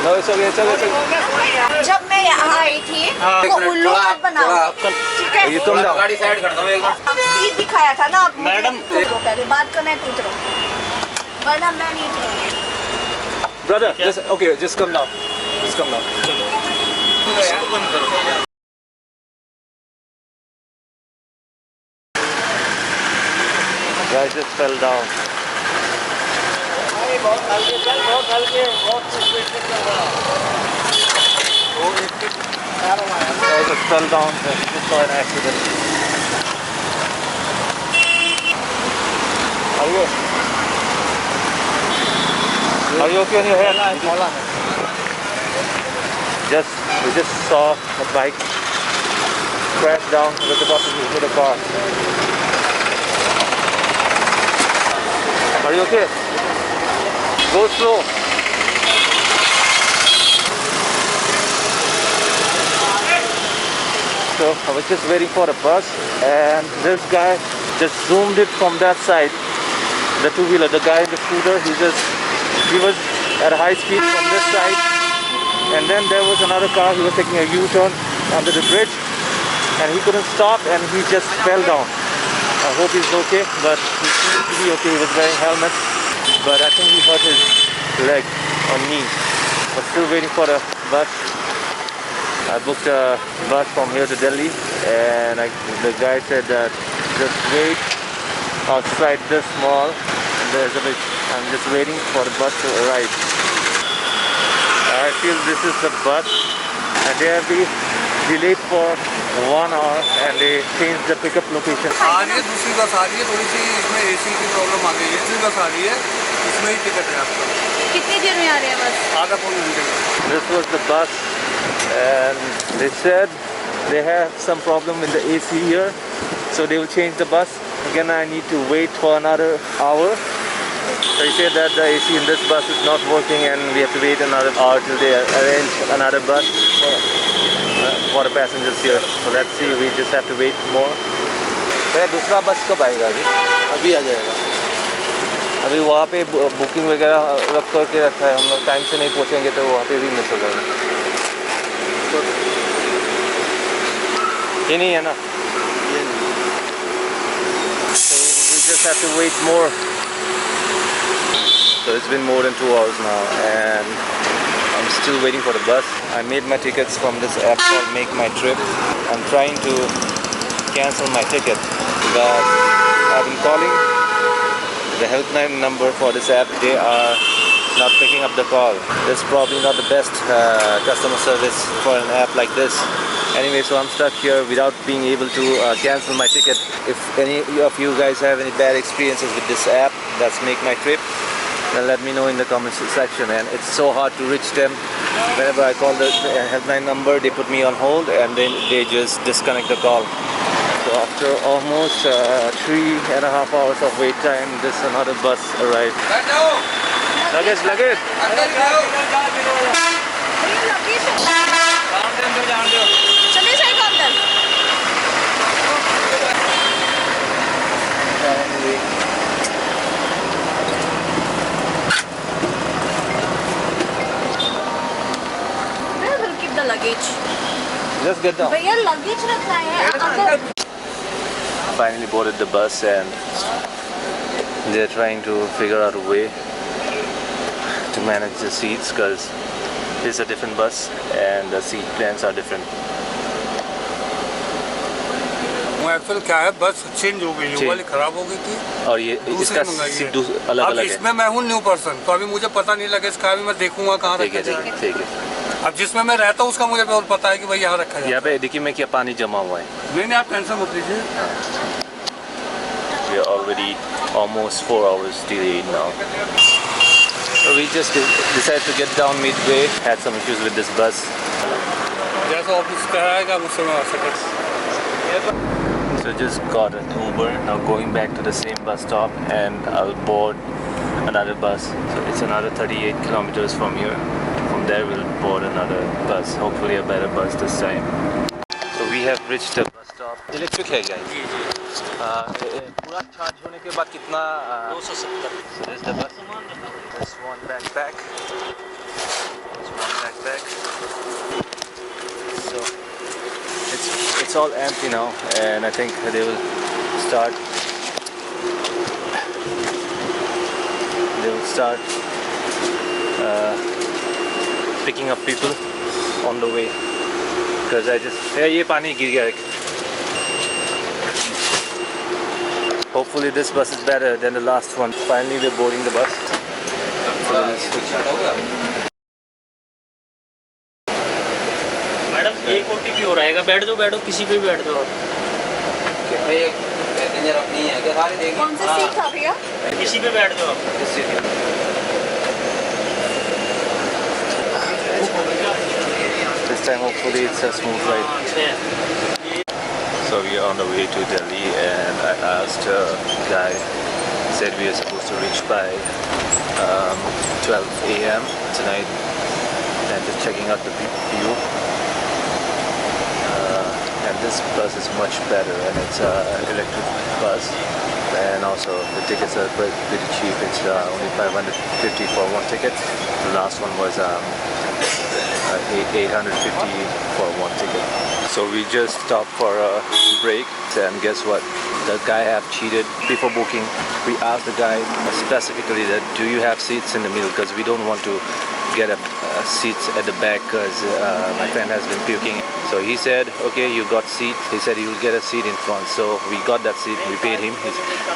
No, it's okay, it's okay, it's okay. जब मैं यहाँ आई थी तो उल्लू मत बनाओ, ठीक है? You come down. गाड़ी साइड कर दो एक बार। स्पीड दिखाया था ना आप मुझे। मैडम। तो पहले बात करना है तो उतरो, वरना मैं नहीं उतरूंगी। Brother, just okay, just come down. Just come down. Guys just fell down. Guys just fell down. Just saw an accident. Are you okay on your head? We just saw a bike crash down with the buses into the car. Are you okay? Go slow. So I was just waiting for a bus and this guy just zoomed it from that side. The two-wheeler, the guy in the scooter, he was at a high speed from this side, and then there was another car. He was taking a U-turn under the bridge and he couldn't stop and he just fell down. I hope he's okay, but he seems to be okay. He was wearing helmet, but I think he hurt his leg or knee. But still waiting for the bus. I booked a bus from here to Delhi, and the guy said that just wait outside this mall. I'm just waiting for the bus to arrive. I feel this is the bus, and they have been delayed for 1 hour, and they changed the pickup location. आ रही है दूसरी बस आ रही है, थोड़ी सी इसमें AC की problem आ गई है। दूसरी बस आ रही है, इसमें ही टिकट है आपका। कितनी देर में आ रही है बस? आधा पौन घंटे में। This was the bus, and they said they have some problem with the AC here, so they will change the bus. Again, I need to wait for another hour. So he said that the AC in this bus is not working, and we have to wait another hour till they arrange another bus for the passengers here. So let's see, we just have to wait more. फिर दूसरा बस कब आएगा अभी आ जाएगा। अभी वहाँ पे बुकिंग वगैरह रख करके रखा है, हम लोग टाइम से नहीं पहुँचेंगे तो वहाँ पे भी मिस हो जाएगा। ये नहीं है ना, so we just have to wait more. So it's been more than 2 hours now, and I'm still waiting for the bus. I made my tickets from this app called Make My Trip. I'm trying to cancel my ticket, but I've been calling the helpline number for this app. They are not picking up the call. It's probably not the best customer service for an app like this. Anyway, so I'm stuck here without being able to cancel my ticket. If any of you guys have any bad experiences with this app, that's Make My Trip, then let me know in the comments section. And it's so hard to reach them. Whenever I call the helpline number, they put me on hold and then they just disconnect the call. So after almost 3.5 hours of wait time, this another bus arrived. Luggage. चलिए सही काम कर। Where will keep the luggage? Just get down. भैया luggage रखना है अंदर। Finally boarded the bus, and they're trying to figure out a way to manage the seats because it's a different bus and the seat plans are different. वो actual क्या है, बस change हो गई, वो वाली खराब हो गई थी और ये इसका सीट अलग-अलग है। इसमें मैं हूँ न्यू पर्सन, तो अभी मुझे पता नहीं लगे, इसका भी मैं देखूंगा कहाँ रखा जाए। ठीक है। अब जिसमें मैं रहता हूँ उसका मुझे पता है कि भाई यहाँ रखा जाए। यहाँ पे देखिए में क्या पानी जमा हुआ है। नहीं, आप टेंशन मत लीजिए। We are already almost 4 hours delayed now. So we just decided to get down midway. Had some issues with this bus. जैसा ऑफिस का आएगा मुझसे मैं आ सकता। So just got an Uber. Now going back to the same bus stop, and I'll board another bus. So it's another 38 kilometers from here. From there we'll board another bus. Hopefully a better bus this time. So we have reached the bus stop. Electric है क्या? जी। पूरा charge होने के बाद कितना? 270. So this is the bus. This one backpack. This one back. So it's all empty now, and I think they will start. Picking up people on the way. Because I just ये पानी गिर गया. Hopefully this bus is better than the last one. Finally we're boarding the bus. Madam एक OTP हो रहेगा. बैठ जाओ किसी पे भी बैठ जाओ. पैसेंजर अपनी है क्या सारे देंगे? कौन सा सीट था भैया? किसी पे बैठ जाओ. This time hopefully it's a smooth ride. So we are on the way to Delhi, and I asked a guy, said we are supposed to reach by 12 a.m. tonight, and just checking out the view. And this bus is much better, and it's an electric bus, and also the tickets are pretty cheap. It's only 550 for one ticket. The last one was 850 for one ticket. So we just stopped for a break, and guess what? The guy have cheated before booking. We asked the guy specifically that do you have seats in the middle, because we don't want to get seats at the back, because my friend has been puking. So he said, okay, you got seat. He said you'll get a seat in front. So we got that seat. We paid him.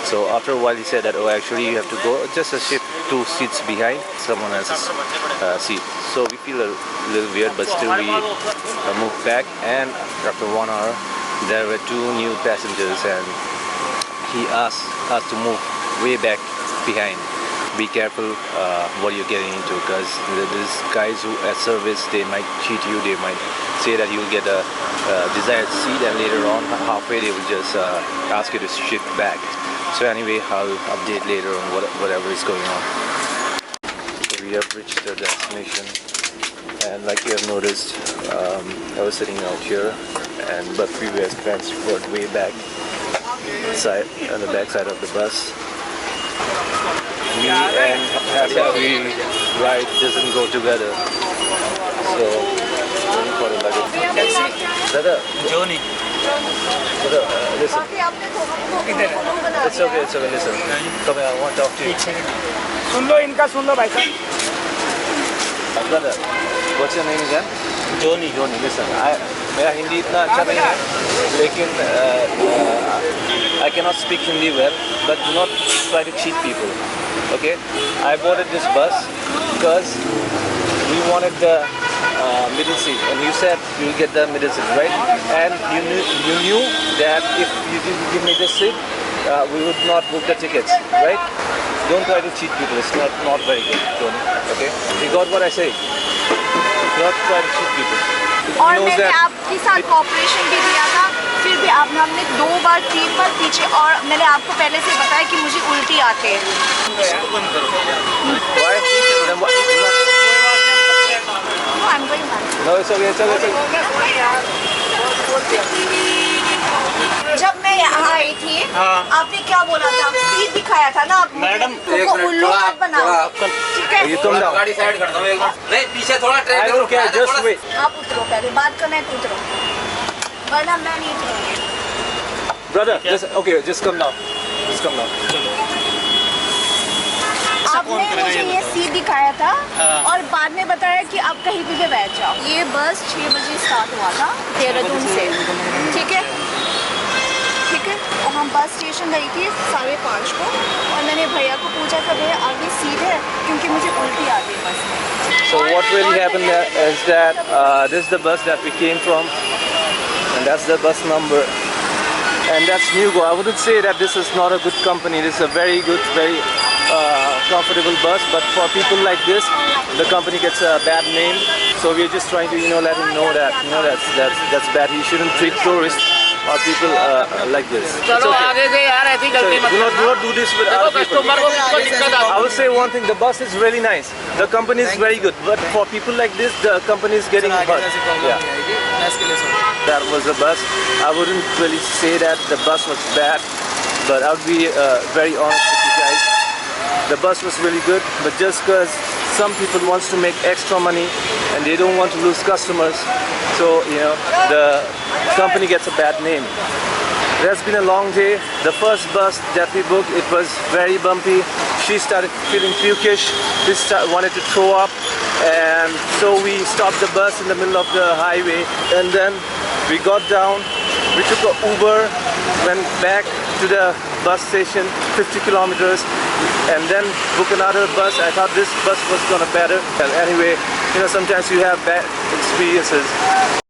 So after a while he said that, oh, actually you have to go just a shift 2 seats behind someone else's seat. So we feel a little weird, but still we moved back. And after 1 hour, there were 2 new passengers, and he asked us to move way back behind. Be careful what you're getting into, because these guys who at service, they might cheat you. They might say that you'll get a desired seat, and later on halfway they will just ask you to shift back. So anyway, I'll update later on whatever is going on. So we have reached the destination, and like you have noticed, I was sitting out here, but we were transferred way back side on the back side of the bus. Me and every ride doesn't go together, so waiting for the luggage. Brother, Johnny. brother, listen. बाकी आपने photo बना It's okay, listen. Come here, I want to talk to you. सुन लो इनका, सुन लो भाई साहब. Brother, what's your name again? Johnny. Johnny, listen. मेरा हिंदी इतना अच्छा नहीं है, लेकिन I cannot speak Hindi well, but do not try to cheat people. Okay? I boarded this bus because we wanted the middle seat, and you said you'll get the middle seat, right? And you knew that if you didn't give me this seat, we would not book the tickets, right? Don't try to cheat people. It's not very good, Tony. Okay? You got what I say? Do not try to cheat people. और He knows मैंने that. आपके साथ corporation भी दिया था, फिर भी आपने हमने 2 बार 3 बार पीछे, और मैंने आपको पहले से बताया कि मुझे उल्टी आते हैं. Why? Then what? I'm going back. No, it's okay. It's okay. जब मैं यहाँ आई थी, आपने क्या बोला था? सीट दिखाया था ना आपने. मैडम, तुमको उल्लू मत बनाओ. ठीक है? You come down. गाड़ी साइड कर दो एक बार. नहीं पीछे थोड़ा train. I don't care. Just wait. आप उतरो पहले, बात करना है तो उतरो, वरना मैं नहीं उतरूंगी. Brother, just come down. Just come down. आपने मुझे ये सीट दिखाया था और बाद में बताया कि आप कहीं भी बैठ जाओ. ये बस 6 बजे स्टार्ट हुआ था देहरादून से. ठीक है, ठीक है. और हम बस स्टेशन गई थी 5:30 को, और मैंने भैया को पूछा था भैया आगे सीट है, क्योंकि मुझे उल्टी आती है बस में. So what really happened there is that this is the bus that we came from, and that's the bus number, and that's Nugo. I wouldn't say that this is not a good company. This is a very good, very comfortable bus, but for people like this, the company gets a bad name. So we're just trying to let him know that that's bad. He shouldn't treat tourists or people like this. It's चलो okay. आगे से यार ऐसी गलती So मत do not do this with देखो other people. Customer को किसको दिक्कत I आती will say one thing, the bus is really nice. The company is very good, but for people like this, the company is getting hurt. Yeah, that was the bus. I wouldn't really say that the bus was bad, but I would be very honest with you guys. The bus was really good, but just because some people wants to make extra money and they don't want to lose customers. So, the company gets a bad name. It has been a long day. The first bus that we booked, it was very bumpy. She started feeling pukish. She wanted to throw up. And so we stopped the bus in the middle of the highway. And then we got down. We took an Uber, went back to the bus station, 50 kilometers, and then booked another bus. I thought this bus was gonna better. Anyway, sometimes you have bad experiences.